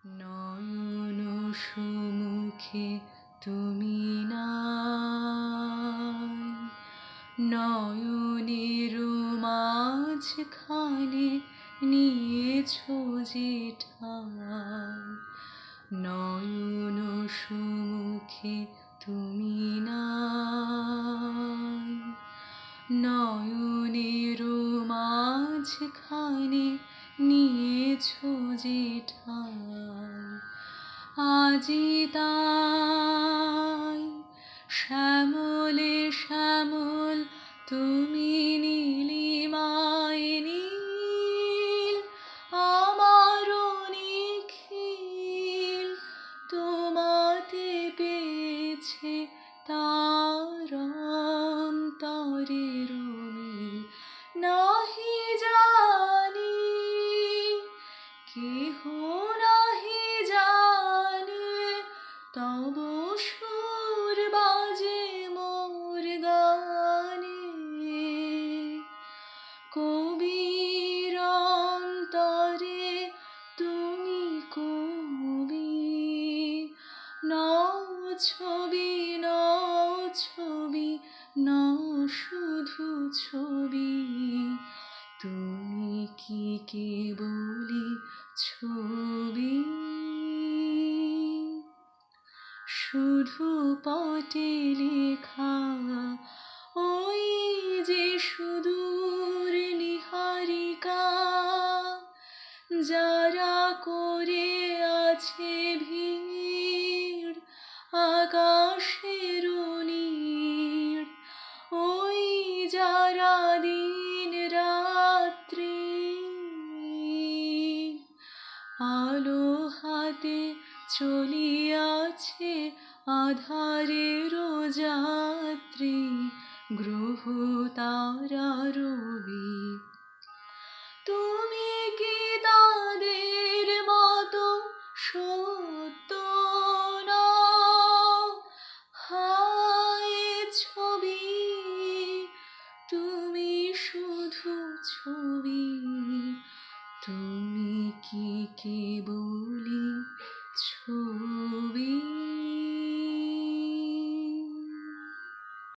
নয়ন সুমুখে তুমি নাই, নয়নের মাঝখানে নিয়েছ যে ঠাই। নয়ন সুমুখে তুমি নাই, নয়নের মাঝখানে নিয়েছ যে ঠাই। আজি তাই শ্যামলে শ্যামল তুমি নীলিমায় নীল, আমারও নিখিল তোমাতে পেয়েছে তার অন্তরের মিল। নাহি জানি কেহ নাহি জানে, তব সুর বাজে মোর গানে। কবির অন্তরে তুমি কবি, নও ছবি নও ছবি নও শুধু ছবি। তুমি কি কেবলি ছবি, শুধু পটে লেখা ওই যে সুদূর নীহারিকা। যারা করে আছে ভিড় আকাশের নীড়, ওই যারা দিন রাত্রি আলো হাতে চলিয়াছে আধারের যাত্রী। গ্রহ তারা রবি, তুমি কি তাদের মতো সত্য নও? হায় ছবি, তুমি শুধু ছবি। তুমি কি কেবলি